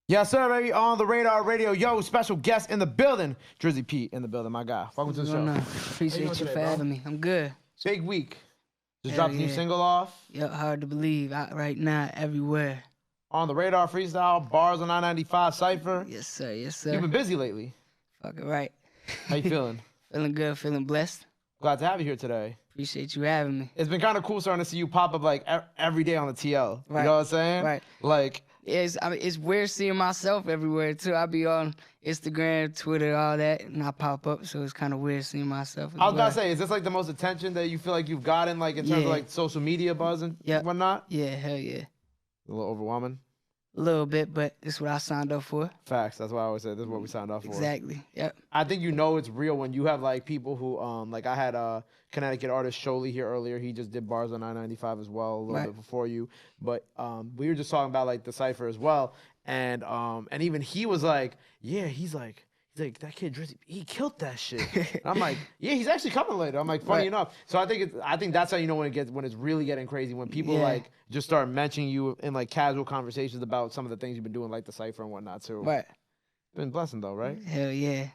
Yes, sir, baby. On the radar radio. Yo, special guest in the building. Drizzy P in the building, my guy. Welcome to the show. Appreciate you for having me. I'm good. Big week. Just Hell dropped a new yeah. single off. Yep, hard to believe. Out right now, everywhere. On the radar freestyle, bars on 995 Cypher. Yes, sir. Yes, sir. You've been busy lately. Fucking right. How you feeling? Feeling good, feeling blessed. Glad to have you here today. Appreciate you having me. It's been kind of cool starting to see you pop up like every day on the TL. Right. You know what I'm saying? Right. Like, it's weird seeing myself everywhere too. I be on Instagram, Twitter, all that, and I pop up, so it's kind of weird seeing myself. I was about to say, is this like the most attention that you feel like you've gotten, like in terms of like social media buzz and whatnot? Yeah, hell yeah. A little overwhelming. A little bit, but this is what I signed up for. Facts. That's why I always say this is what we signed up for. Exactly. Yep. I think you know it's real when you have like people who like I had a Connecticut artist Sholey here earlier. He just did bars on 995 as well a little bit before you. But we were just talking about like the cypher as well. And even he was like, yeah, he's like that kid Drizzy, he killed that shit. And I'm like, yeah, he's actually coming later. I'm like, funny enough. So I think that's how you know when it's really getting crazy, when people like just start mentioning you in like casual conversations about some of the things you've been doing, like the cypher and whatnot too. Right. Been blessing though, right? Hell yeah.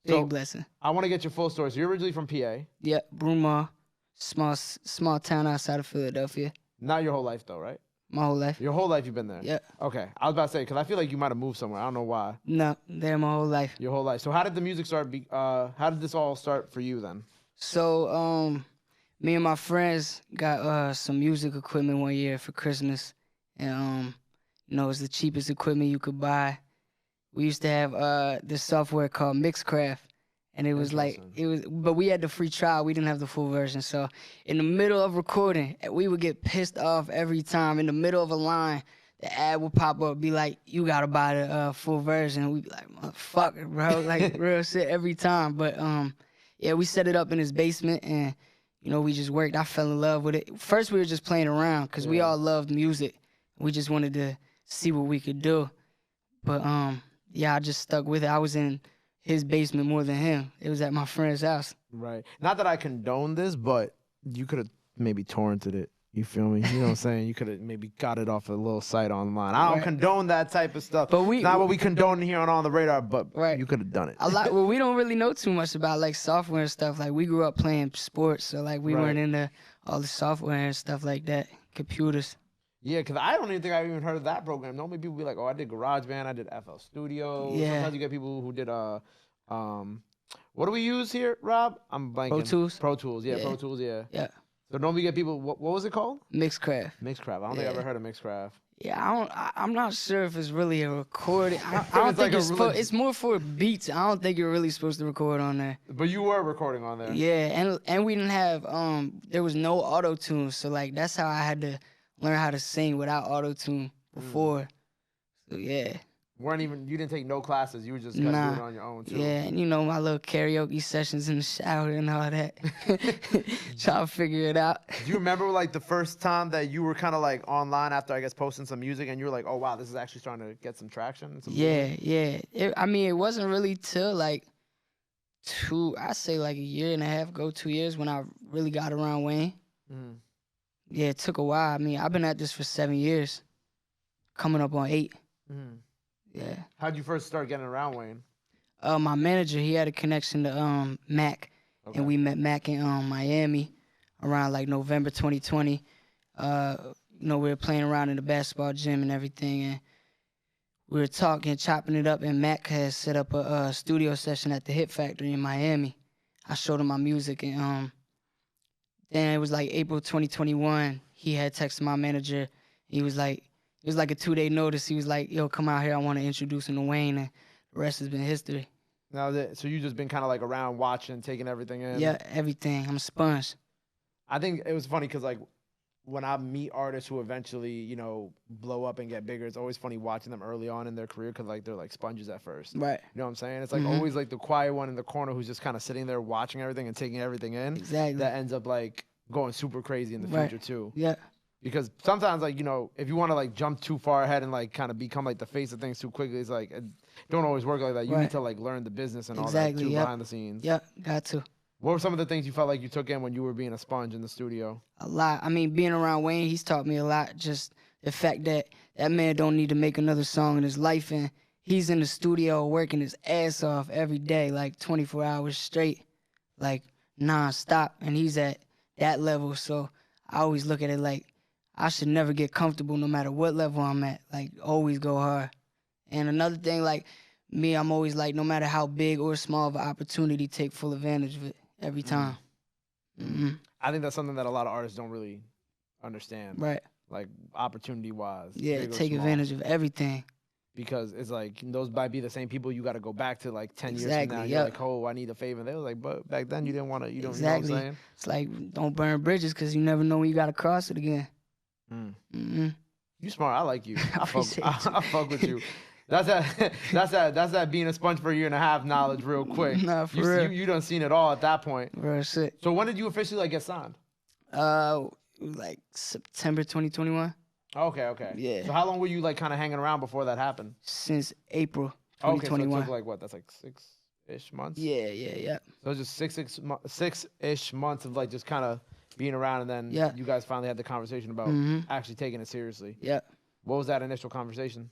Big blessing. I want to get your full story. So you're originally from PA. Yep, Broomar, small town outside of Philadelphia. Not your whole life though, right? My whole life. Your whole life you've been there? Yep. Okay. I was about to say, because I feel like you might have moved somewhere. I don't know why. No, there my whole life. Your whole life. So how did the music start? How did this all start for you then? So me and my friends got some music equipment one year for Christmas. And you know, it was the cheapest equipment you could buy. We used to have this software called Mixcraft. And it was but we had the free trial. We didn't have the full version. So in the middle of recording, we would get pissed off every time. In the middle of a line, the ad would pop up, be like, you gotta buy the full version. We'd be like, motherfucker, bro. Like, real shit every time. But yeah, we set it up in his basement and, you know, we just worked. I fell in love with it. First, we were just playing around because we all loved music. We just wanted to see what we could do. But yeah, I just stuck with it. I was in his basement more than him. It was at my friend's house. Right. Not that I condone this, but you could have maybe torrented it. You feel me? You know what I'm saying? You could have maybe got it off a little site online. I don't condone that type of stuff. But not what we condone here on the radar, but you could have done it. Well, we don't really know too much about like software and stuff. Like we grew up playing sports, so like we weren't into all the software and stuff like that, computers. Yeah, because I don't even think I've even heard of that program. Normally people be like, oh, I did GarageBand, I did FL Studio. Yeah. Sometimes you get people who did, what do we use here, Rob? I'm blanking. Pro Tools. Pro Tools, yeah. Pro Tools, yeah. Yeah. So normally you get people, what was it called? Mixcraft. Mixcraft. I don't think I've ever heard of Mixcraft. Yeah, I'm not sure if it's really a recording. I don't think it's more for beats. I don't think you're really supposed to record on there. But you were recording on there. Yeah, and we didn't have there was no auto-tune, so like that's how I had to learn how to sing without auto-tune before. So yeah. You didn't take no classes. You were just kind of doing it on your own too. Yeah, and you know my little karaoke sessions in the shower and all that. Trying to figure it out. Do you remember like the first time that you were kind of like online after I guess posting some music and you were like, oh wow, this is actually starting to get some traction? Yeah. I mean, it wasn't really till like I say like a year and a half ago, 2 years when I really got around Wayne. Mm-hmm. Yeah, it took a while. I mean, I've been at this for 7 years, coming up on 8. Mm-hmm. Yeah. How'd you first start getting around Wayne? My manager, he had a connection to Mac, and we met Mac in Miami around like November 2020. You know, we were playing around in the basketball gym and everything, and we were talking, chopping it up, and Mac had set up a studio session at the Hit Factory in Miami. I showed him my music, and then it was like April 2021. He had texted my manager. He was like, it was like a 2-day notice. He was like, yo, come out here. I want to introduce him to Wayne. And the rest has been history. Now, so you just been kind of like around watching, taking everything in? Yeah, everything. I'm a sponge. I think it was funny because like when I meet artists who eventually, you know, blow up and get bigger, it's always funny watching them early on in their career because like they're like sponges at first. Right. You know what I'm saying? It's like always like the quiet one in the corner who's just kind of sitting there watching everything and taking everything in. Exactly. That ends up like going super crazy in the future too. Yeah. Because sometimes, like, you know, if you want to, like, jump too far ahead and, like, kind of become, like, the face of things too quickly, it's, like, it don't always work like that. You need to, like, learn the business and all that, too, behind the scenes. Yep, got to. What were some of the things you felt like you took in when you were being a sponge in the studio? A lot. I mean, being around Wayne, he's taught me a lot. Just the fact that that man don't need to make another song in his life, and he's in the studio working his ass off every day, like 24 hours straight, like non-stop, and he's at that level. So I always look at it like I should never get comfortable no matter what level I'm at. Like, always go hard. And another thing, like me, I'm always like, no matter how big or small of an opportunity, take full advantage of it every time. I think that's something that a lot of artists don't really understand. Right. Like, opportunity-wise. Yeah, take advantage of everything. Because it's like, those might be the same people you got to go back to like 10 years Exactly, from now. yep. You're like, oh, I need a favor. And they were like, but back then you didn't want to, you don't Exactly. You know what I'm saying? It's like, don't burn bridges because you never know when you got to cross it again. You smart. I like you. I fuck with you. That's that being a sponge for a year and a half knowledge real quick. Nah, for real. You done seen it all at that point. Real shit. So when did you officially like get signed? Like September 2021. Okay. Yeah. So how long were you like kind of hanging around before that happened? Since April Okay, 2021. so it took like what? That's like 6-ish months. Yeah. So it was just six-ish months of like just kind of being around, and then you guys finally had the conversation about actually taking it seriously. Yeah. What was that initial conversation?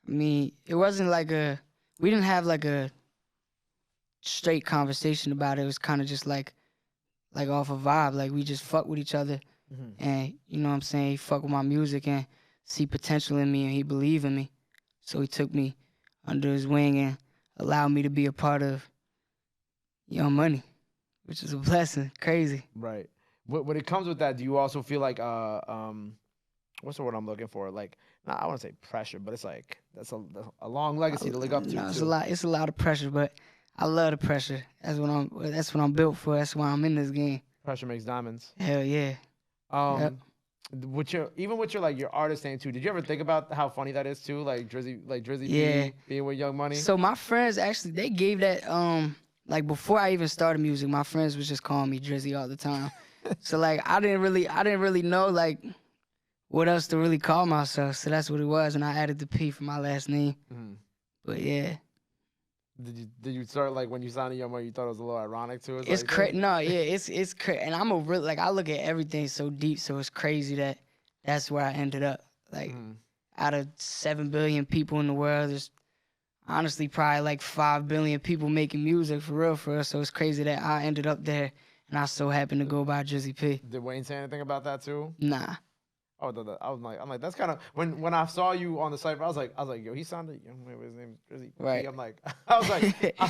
I mean, it wasn't like we didn't have like a straight conversation about it. It was kind of just like off a vibe. Like, we just fuck with each other. And, you know what I'm saying, he fuck with my music and see potential in me, and he believed in me. So he took me under his wing and allowed me to be a part of Young Money, which is a blessing. Crazy. Right. When it comes with that, do you also feel like, what's the word I'm looking for? Like, I want to say pressure, but it's like, that's a long legacy to live up to. No, it's a lot of pressure, but I love the pressure. That's what I'm built for. That's why I'm in this game. Pressure makes diamonds. Hell yeah. With your like your artist name too, did you ever think about how funny that is too? Like Drizzy yeah. being with Young Money? So my friends actually, they gave that, like before I even started music, my friends was just calling me Drizzy all the time. So like I didn't really know like what else to really call myself. So that's what it was, and I added the P for my last name. But yeah. Did you start like when you signed to Young Money, you thought it was a little ironic too? It's crazy. No, yeah, it's crazy. And I'm a real, like, I look at everything so deep, so it's crazy that that's where I ended up. Like, out of 7 billion people in the world, there's honestly probably like 5 billion people making music for real. So it's crazy that I ended up there, and I so happen to go by Drizzy P. Did Wayne say anything about that too? Nah. Oh, I'm like, that's kind of when I saw you on the site, I was like, yo, he sounded Young Money. His name's Drizzy. Right. I'm like, I was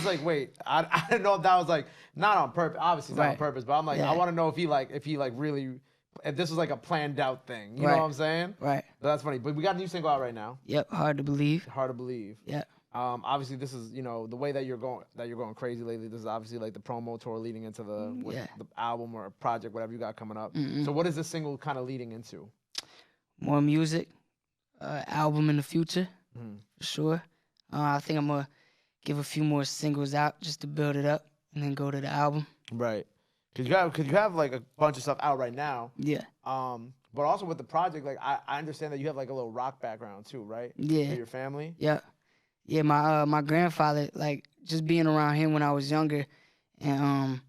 like, wait, I didn't know if that was like not on purpose. Obviously, it's not on purpose, but I'm like, I want to know if he really, if this was like a planned out thing. You know what I'm saying? Right. But that's funny. But we got a new single out right now. Yep. Hard to believe. Hard to believe. Yeah. Obviously, this is, you know, the way that you're going crazy lately. This is obviously like the promo tour leading into the album or project, whatever you got coming up. So what is this single kind of leading into? More music, album in the future, for sure. I think I'm gonna give a few more singles out just to build it up, and then go to the album. Right. Cause you have like a bunch of stuff out right now. Yeah. But also with the project, like I understand that you have like a little rock background too, right? Yeah. For your family. Yeah. Yeah. My grandfather, like, just being around him when I was younger, and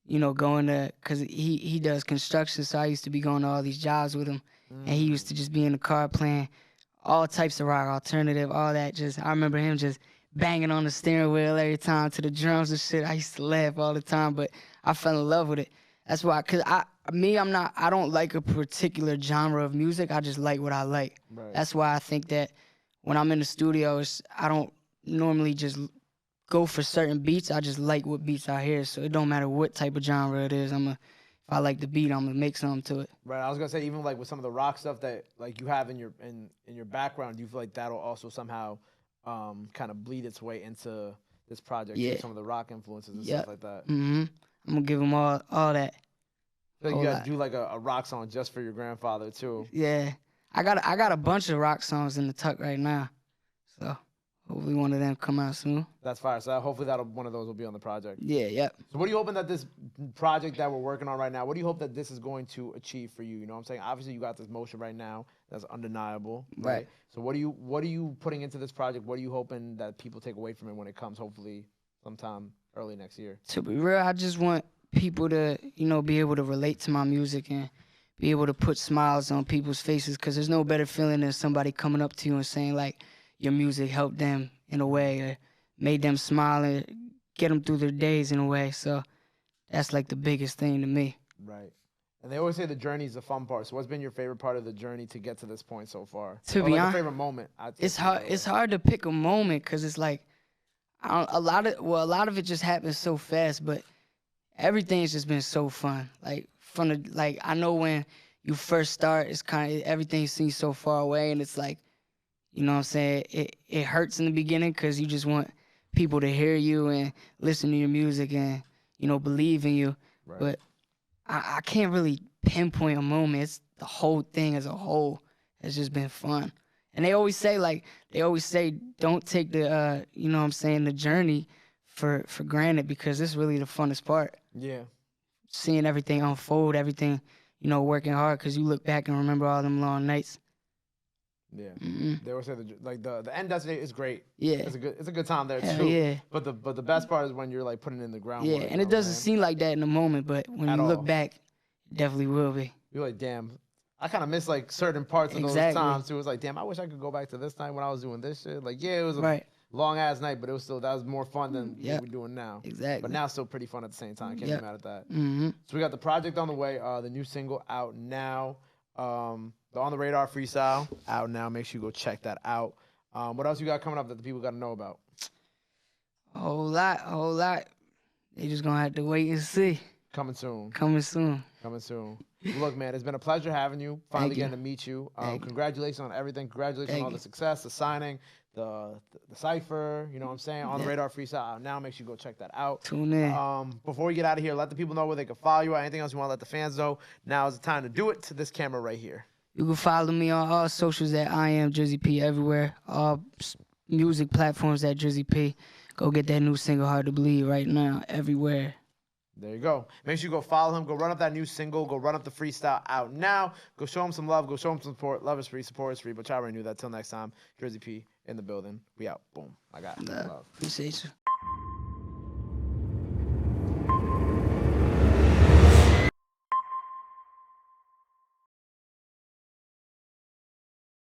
you know, going to, cause he does construction, so I used to be going to all these jobs with him. And he used to just be in the car playing all types of rock, alternative, all that. I remember him just banging on the steering wheel every time to the drums and shit. I used to laugh all the time, but I fell in love with it. That's why, cause I don't like a particular genre of music. I just like what I like. Right. That's why I think that when I'm in the studio, I don't normally just go for certain beats. I just like what beats I hear. So it don't matter what type of genre it is. If I like the beat, I'm gonna make something to it. Right. I was gonna say, even like with some of the rock stuff that like you have in your background, do you feel like that'll also somehow kind of bleed its way into this project? Yeah. Some of the rock influences and stuff like that. I'm gonna give them all that. So you gotta do like a rock song just for your grandfather too. Yeah. I got a bunch of rock songs in the tuck right now. So hopefully one of them come out soon. That's fire. So hopefully one of those will be on the project. Yeah, yep. So what are you hoping that this project that we're working on right now, what do you hope that this is going to achieve for you? You know what I'm saying? Obviously you got this motion right now that's undeniable. Right. So what are you putting into this project? What are you hoping that people take away from it when it comes hopefully sometime early next year? To be real, I just want people to, you know, be able to relate to my music and be able to put smiles on people's faces, because there's no better feeling than somebody coming up to you and saying like your music helped them in a way or made them smile and get them through their days in a way. So that's like the biggest thing to me. Right. And they always say the journey is the fun part. So what's been your favorite part of the journey to get to this point so far? To be honest, a favorite moment. It's hard. It's hard to pick a moment because it's like a lot of it just happens so fast. But everything's just been so fun. Like I know when you first start, it's kind of everything seems so far away, and it's like, you know what I'm saying? It hurts in the beginning because you just want people to hear you and listen to your music and, you know, believe in you. Right. But I can't really pinpoint a moment. It's the whole thing as a whole has just been fun. And they always say don't take the you know what I'm saying, the journey for granted, because it's really the funnest part. Yeah. Seeing everything unfold, everything, you know, working hard, because you look back and remember all them long nights. Yeah. They always say the end destination is great. Yeah. It's a good time there Hell too. Yeah. But the best part is when you're like putting in the groundwork. Yeah, and it doesn't seem like that in the moment, but when you look back, it definitely will be. You're like, damn, I kind of miss like certain parts of those times too. It was like, damn, I wish I could go back to this time when I was doing this shit. Like, yeah, it was a long ass night, but it was still, that was more fun than what we're doing now. Exactly. But now it's still pretty fun at the same time. Can't be mad at that. Mm-hmm. So we got the project on the way, the new single out now. The On the Radar freestyle out now. Make sure you go check that out. What else you got coming up that the people got to know about? A whole lot. They just gonna have to wait and see. Coming soon. Look, man, it's been a pleasure having you. Finally getting to meet you. Congratulations on everything. Congratulations on all the success, the signing, the cipher. You know what I'm saying? On the Radar freestyle out now. Make sure you go check that out. Tune in. Before we get out of here, let the people know where they can follow you. Anything else you want to let the fans know? Now is the time to do it to this camera right here. You can follow me on all socials at I am Drizzy P everywhere. All music platforms at Drizzy P. Go get that new single, Hard to Believe, right now, everywhere. There you go. Make sure you go follow him. Go run up that new single. Go run up the freestyle out now. Go show him some love. Go show him some support. Love is free. Support is free. But y'all already knew that. Till next time, Drizzy P in the building. We out. Boom. I got it. Love. Appreciate you.